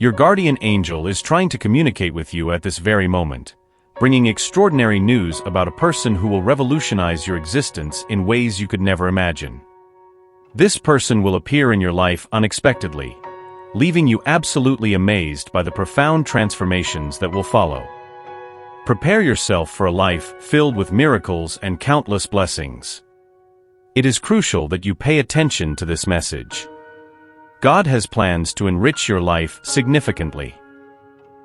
Your guardian angel is trying to communicate with you at this very moment, bringing extraordinary news about a person who will revolutionize your existence in ways you could never imagine. This person will appear in your life unexpectedly, leaving you absolutely amazed by the profound transformations that will follow. Prepare yourself for a life filled with miracles and countless blessings. It is crucial that you pay attention to this message. God has plans to enrich your life significantly.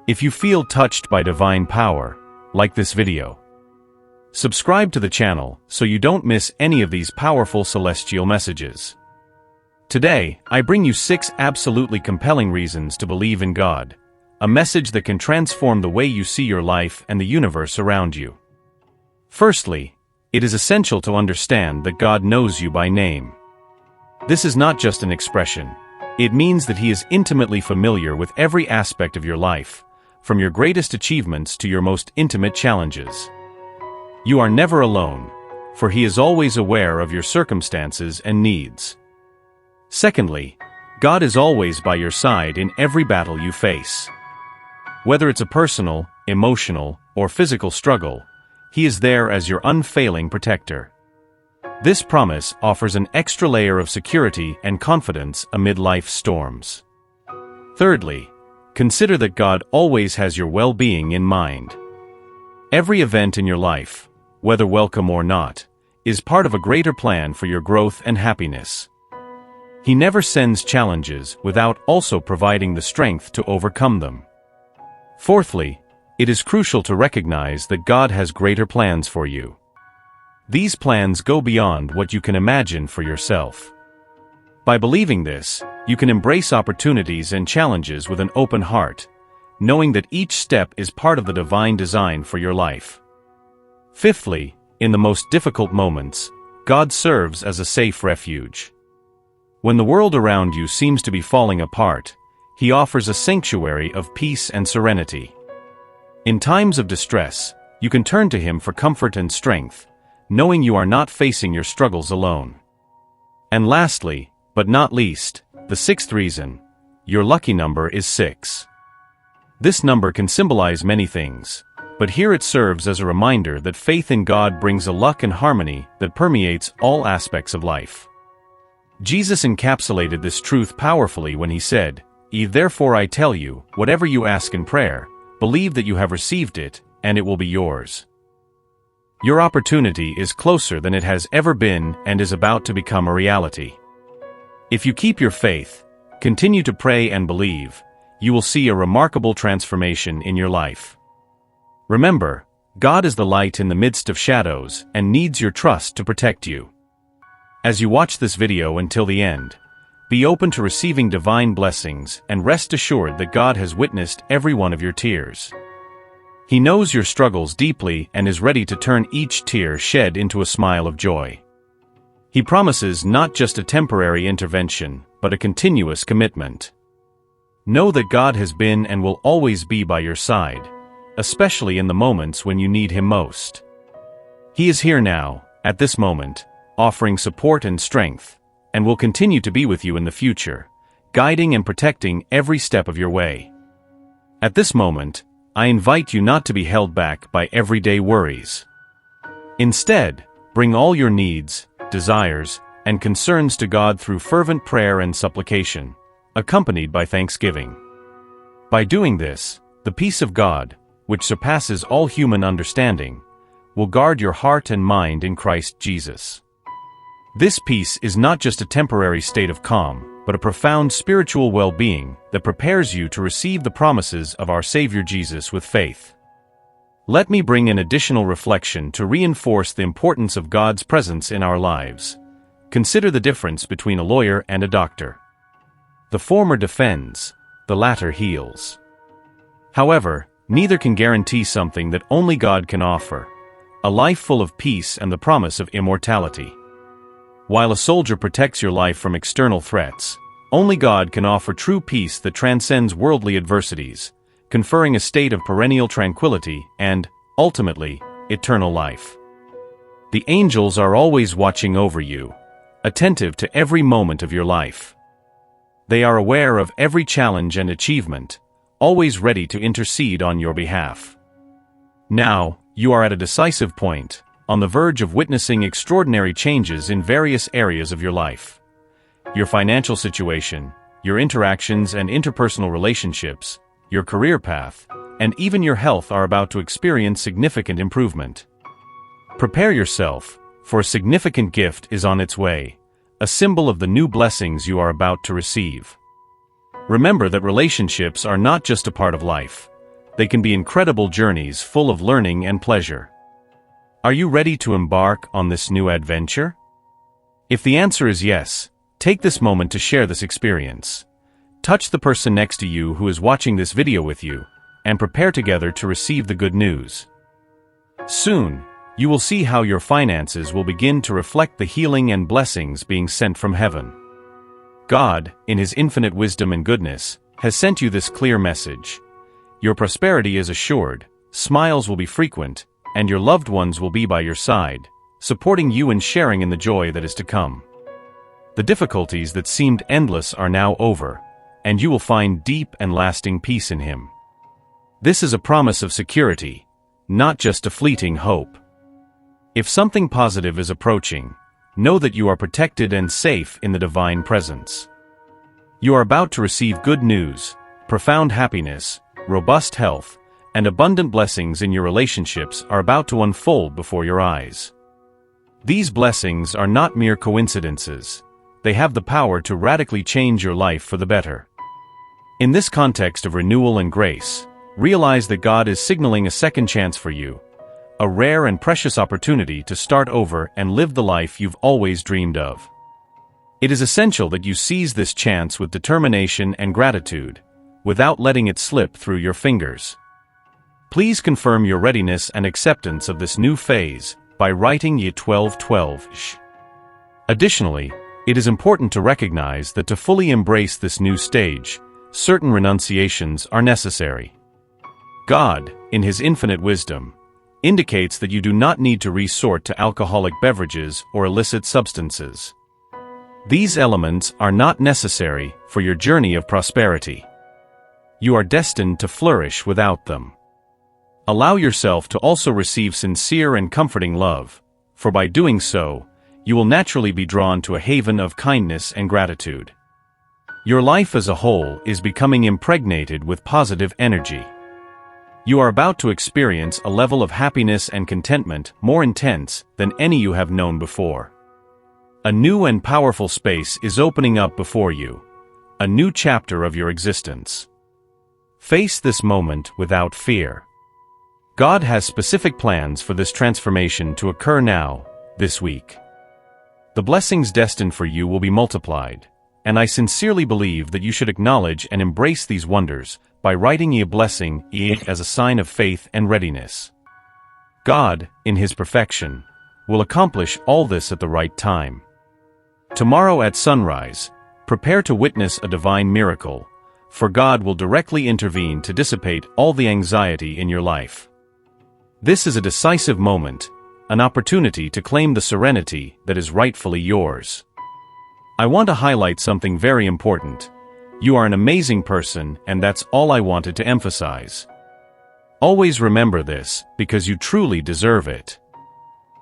If you feel touched by divine power, like this video. Subscribe to the channel so you don't miss any of these powerful celestial messages. Today, I bring you 6 absolutely compelling reasons to believe in God, a message that can transform the way you see your life and the universe around you. Firstly, it is essential to understand that God knows you by name. This is not just an expression. It means that He is intimately familiar with every aspect of your life, from your greatest achievements to your most intimate challenges. You are never alone, for He is always aware of your circumstances and needs. Secondly, God is always by your side in every battle you face. Whether it's a personal, emotional, or physical struggle, He is there as your unfailing protector. This promise offers an extra layer of security and confidence amid life's storms. Thirdly, consider that God always has your well-being in mind. Every event in your life, whether welcome or not, is part of a greater plan for your growth and happiness. He never sends challenges without also providing the strength to overcome them. Fourthly, it is crucial to recognize that God has greater plans for you. These plans go beyond what you can imagine for yourself. By believing this, you can embrace opportunities and challenges with an open heart, knowing that each step is part of the divine design for your life. Fifthly, in the most difficult moments, God serves as a safe refuge. When the world around you seems to be falling apart, He offers a sanctuary of peace and serenity. In times of distress, you can turn to Him for comfort and strength, knowing you are not facing your struggles alone. And lastly, but not least, the 6th reason, your lucky number is 6. This number can symbolize many things, but here it serves as a reminder that faith in God brings a luck and harmony that permeates all aspects of life. Jesus encapsulated this truth powerfully when He said, "Therefore I tell you, whatever you ask in prayer, believe that you have received it, and it will be yours." Your opportunity is closer than it has ever been and is about to become a reality. If you keep your faith, continue to pray and believe, you will see a remarkable transformation in your life. Remember, God is the light in the midst of shadows and needs your trust to protect you. As you watch this video until the end, be open to receiving divine blessings and rest assured that God has witnessed every one of your tears. He knows your struggles deeply and is ready to turn each tear shed into a smile of joy. He promises not just a temporary intervention, but a continuous commitment. Know that God has been and will always be by your side, especially in the moments when you need Him most. He is here now, at this moment, offering support and strength, and will continue to be with you in the future, guiding and protecting every step of your way. At this moment, I invite you not to be held back by everyday worries. Instead, bring all your needs, desires, and concerns to God through fervent prayer and supplication, accompanied by thanksgiving. By doing this, the peace of God, which surpasses all human understanding, will guard your heart and mind in Christ Jesus. This peace is not just a temporary state of calm, but a profound spiritual well-being that prepares you to receive the promises of our Savior Jesus with faith. Let me bring an additional reflection to reinforce the importance of God's presence in our lives. Consider the difference between a lawyer and a doctor. The former defends, the latter heals. However, neither can guarantee something that only God can offer: a life full of peace and the promise of immortality. While a soldier protects your life from external threats, only God can offer true peace that transcends worldly adversities, conferring a state of perennial tranquility and, ultimately, eternal life. The angels are always watching over you, attentive to every moment of your life. They are aware of every challenge and achievement, always ready to intercede on your behalf. Now, you are at a decisive point, on the verge of witnessing extraordinary changes in various areas of your life. Your financial situation, your interactions and interpersonal relationships, your career path, and even your health are about to experience significant improvement. Prepare yourself, for a significant gift is on its way, a symbol of the new blessings you are about to receive. Remember that relationships are not just a part of life. They can be incredible journeys full of learning and pleasure. Are you ready to embark on this new adventure? If the answer is yes, take this moment to share this experience. Touch the person next to you who is watching this video with you, and prepare together to receive the good news. Soon, you will see how your finances will begin to reflect the healing and blessings being sent from heaven. God, in His infinite wisdom and goodness, has sent you this clear message. Your prosperity is assured, smiles will be frequent, and your loved ones will be by your side, supporting you and sharing in the joy that is to come. The difficulties that seemed endless are now over, and you will find deep and lasting peace in Him. This is a promise of security, not just a fleeting hope. If something positive is approaching, know that you are protected and safe in the divine presence. You are about to receive good news, profound happiness, robust health, and abundant blessings in your relationships are about to unfold before your eyes. These blessings are not mere coincidences. They have the power to radically change your life for the better. In this context of renewal and grace, realize that God is signaling a second chance for you, a rare and precious opportunity to start over and live the life you've always dreamed of. It is essential that you seize this chance with determination and gratitude, without letting it slip through your fingers. Please confirm your readiness and acceptance of this new phase by writing ye 1212. Additionally, it is important to recognize that to fully embrace this new stage, certain renunciations are necessary. God, in His infinite wisdom, indicates that you do not need to resort to alcoholic beverages or illicit substances. These elements are not necessary for your journey of prosperity. You are destined to flourish without them. Allow yourself to also receive sincere and comforting love, for by doing so, you will naturally be drawn to a haven of kindness and gratitude. Your life as a whole is becoming impregnated with positive energy. You are about to experience a level of happiness and contentment more intense than any you have known before. A new and powerful space is opening up before you, a new chapter of your existence. Face this moment without fear. God has specific plans for this transformation to occur now, this week. The blessings destined for you will be multiplied, and I sincerely believe that you should acknowledge and embrace these wonders by writing ye a blessing as a sign of faith and readiness. God, in His perfection, will accomplish all this at the right time. Tomorrow at sunrise, prepare to witness a divine miracle, for God will directly intervene to dissipate all the anxiety in your life. This is a decisive moment, an opportunity to claim the serenity that is rightfully yours. I want to highlight something very important. You are an amazing person, and that's all I wanted to emphasize. Always remember this, because you truly deserve it.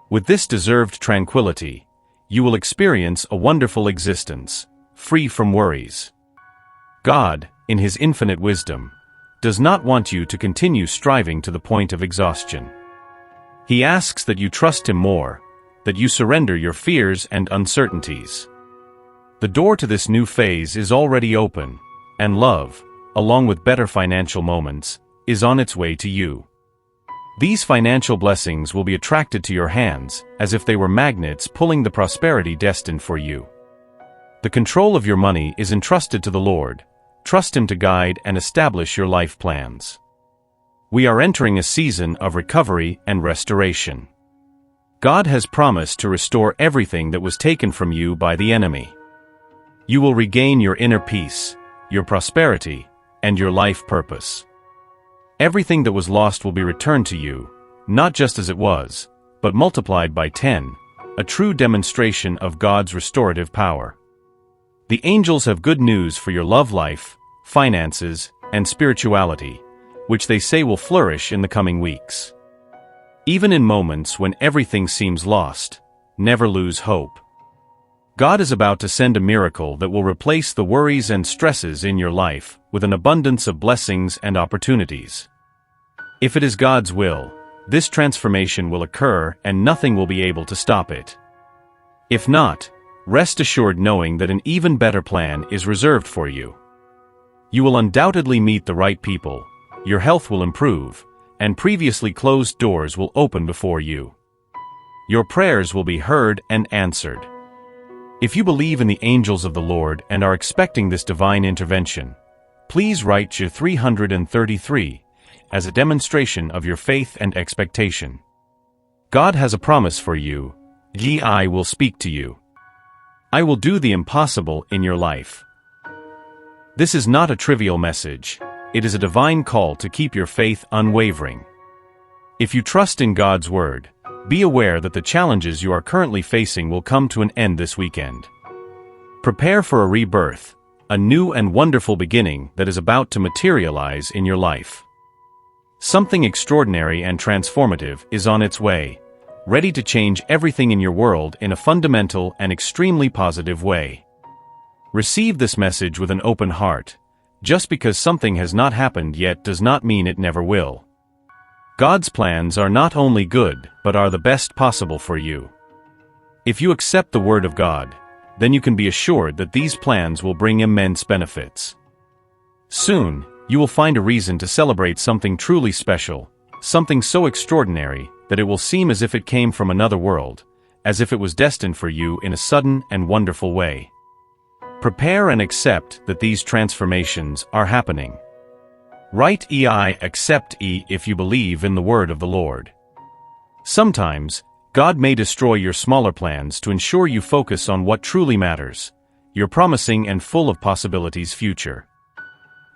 With this deserved tranquility, you will experience a wonderful existence, free from worries. God, in His infinite wisdom, does not want you to continue striving to the point of exhaustion. He asks that you trust Him more, that you surrender your fears and uncertainties. The door to this new phase is already open, and love, along with better financial moments, is on its way to you. These financial blessings will be attracted to your hands as if they were magnets pulling the prosperity destined for you. The control of your money is entrusted to the Lord. Trust Him to guide and establish your life plans. We are entering a season of recovery and restoration. God has promised to restore everything that was taken from you by the enemy. You will regain your inner peace, your prosperity, and your life purpose. Everything that was lost will be returned to you, not just as it was, but multiplied by 10, a true demonstration of God's restorative power. The angels have good news for your love life, finances, and spirituality, which they say will flourish in the coming weeks. Even in moments when everything seems lost, never lose hope. God is about to send a miracle that will replace the worries and stresses in your life with an abundance of blessings and opportunities. If it is God's will, this transformation will occur and nothing will be able to stop it. If not, rest assured knowing that an even better plan is reserved for you. You will undoubtedly meet the right people, your health will improve, and previously closed doors will open before you. Your prayers will be heard and answered. If you believe in the angels of the Lord and are expecting this divine intervention, please write your 333 as a demonstration of your faith and expectation. God has a promise for you. I will speak to you. I will do the impossible in your life. This is not a trivial message. It is a divine call to keep your faith unwavering. If you trust in God's word, be aware that the challenges you are currently facing will come to an end this weekend. Prepare for a rebirth, a new and wonderful beginning that is about to materialize in your life. Something extraordinary and transformative is on its way, ready to change everything in your world in a fundamental and extremely positive way. Receive this message with an open heart. Just because something has not happened yet does not mean it never will. God's plans are not only good, but are the best possible for you. If you accept the word of God, then you can be assured that these plans will bring immense benefits. Soon, you will find a reason to celebrate something truly special, something so extraordinary that it will seem as if it came from another world, as if it was destined for you in a sudden and wonderful way. Prepare and accept that these transformations are happening. Write I accept if you believe in the word of the Lord. Sometimes, God may destroy your smaller plans to ensure you focus on what truly matters, your promising and full of possibilities future.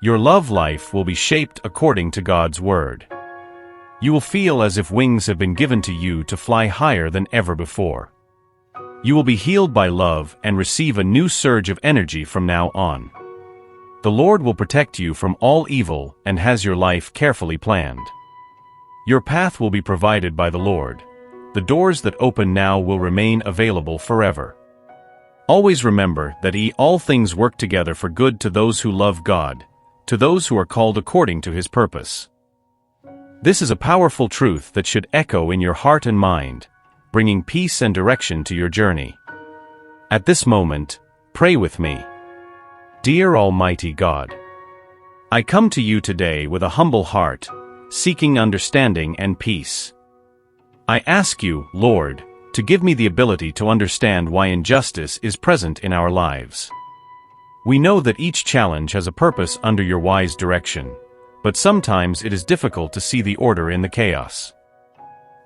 Your love life will be shaped according to God's word. You will feel as if wings have been given to you to fly higher than ever before. You will be healed by love and receive a new surge of energy from now on. The Lord will protect you from all evil and has your life carefully planned. Your path will be provided by the Lord. The doors that open now will remain available forever. Always remember that all things work together for good to those who love God, to those who are called according to His purpose. This is a powerful truth that should echo in your heart and mind, bringing peace and direction to your journey. At this moment, pray with me. Dear Almighty God, I come to you today with a humble heart, seeking understanding and peace. I ask you, Lord, to give me the ability to understand why injustice is present in our lives. We know that each challenge has a purpose under your wise direction, but sometimes it is difficult to see the order in the chaos.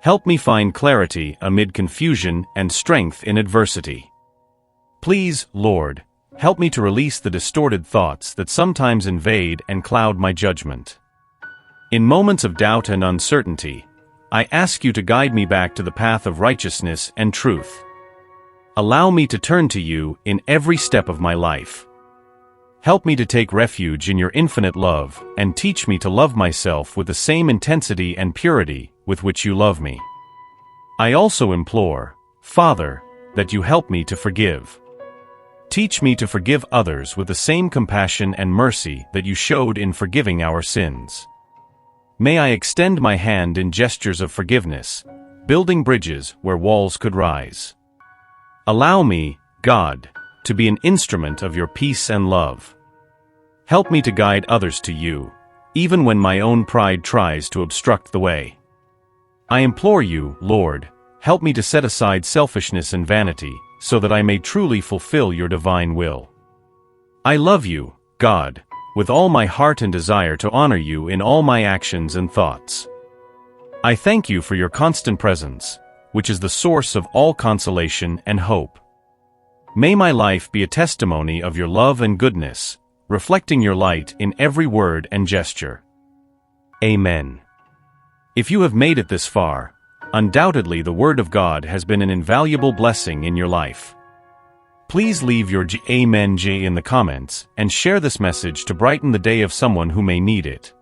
Help me find clarity amid confusion and strength in adversity. Please, Lord, help me to release the distorted thoughts that sometimes invade and cloud my judgment. In moments of doubt and uncertainty, I ask you to guide me back to the path of righteousness and truth. Allow me to turn to you in every step of my life. Help me to take refuge in your infinite love and teach me to love myself with the same intensity and purity with which you love me. I also implore, Father, that you help me to forgive. Teach me to forgive others with the same compassion and mercy that you showed in forgiving our sins. May I extend my hand in gestures of forgiveness, building bridges where walls could rise. Allow me, God, to be an instrument of your peace and love. Help me to guide others to you, even when my own pride tries to obstruct the way. I implore you, Lord, help me to set aside selfishness and vanity, so that I may truly fulfill your divine will. I love you, God, with all my heart and desire to honor you in all my actions and thoughts. I thank you for your constant presence, which is the source of all consolation and hope. May my life be a testimony of your love and goodness, reflecting your light in every word and gesture. Amen. If you have made it this far, undoubtedly the Word of God has been an invaluable blessing in your life. Please leave your Amen in the comments and share this message to brighten the day of someone who may need it.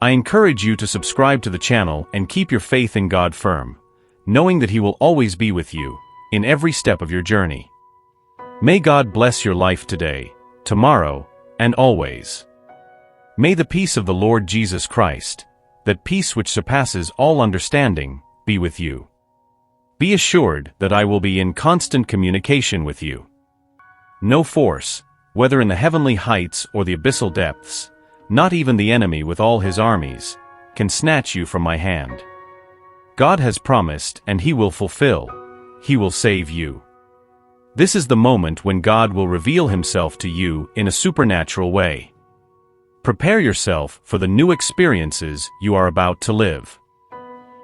I encourage you to subscribe to the channel and keep your faith in God firm, knowing that He will always be with you in every step of your journey. May God bless your life today, tomorrow, and always. May the peace of the Lord Jesus Christ, that peace which surpasses all understanding, be with you. Be assured that I will be in constant communication with you. No force, whether in the heavenly heights or the abyssal depths, not even the enemy with all his armies, can snatch you from my hand. God has promised and He will fulfill. He will save you. This is the moment when God will reveal Himself to you in a supernatural way. Prepare yourself for the new experiences you are about to live.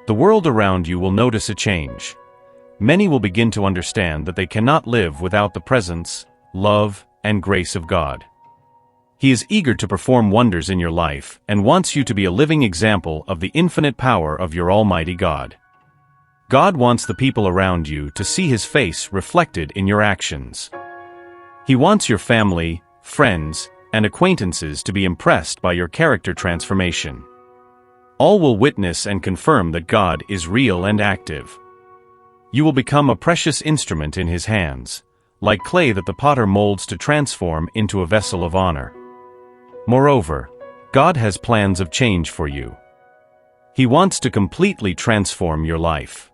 The world around you will notice a change. Many will begin to understand that they cannot live without the presence, love, and grace of God. He is eager to perform wonders in your life and wants you to be a living example of the infinite power of your Almighty God. God wants the people around you to see His face reflected in your actions. He wants your family, friends, and acquaintances to be impressed by your character transformation. All will witness and confirm that God is real and active. You will become a precious instrument in His hands, like clay that the potter molds to transform into a vessel of honor. Moreover, God has plans of change for you. He wants to completely transform your life.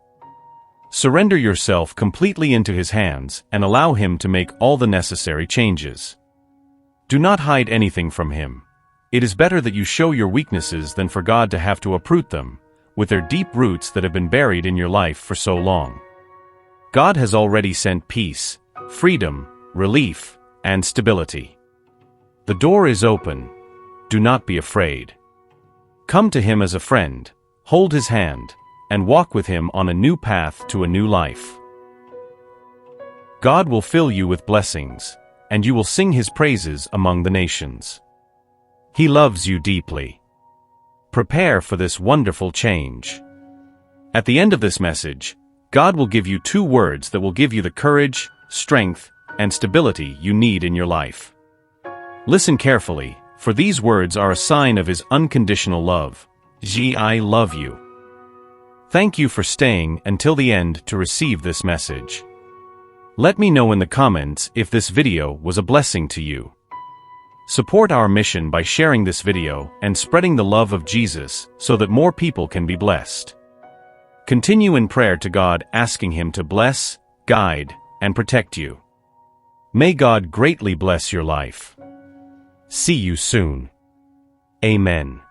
Surrender yourself completely into His hands and allow Him to make all the necessary changes. Do not hide anything from Him. It is better that you show your weaknesses than for God to have to uproot them, with their deep roots that have been buried in your life for so long. God has already sent peace, freedom, relief, and stability. The door is open. Do not be afraid. Come to Him as a friend, hold His hand, and walk with Him on a new path to a new life. God will fill you with blessings, and you will sing His praises among the nations. He loves you deeply. Prepare for this wonderful change. At the end of this message, God will give you 2 words that will give you the courage, strength, and stability you need in your life. Listen carefully, for these words are a sign of His unconditional love. I love you. Thank you for staying until the end to receive this message. Let me know in the comments if this video was a blessing to you. Support our mission by sharing this video and spreading the love of Jesus so that more people can be blessed. Continue in prayer to God, asking Him to bless, guide, and protect you. May God greatly bless your life. See you soon. Amen.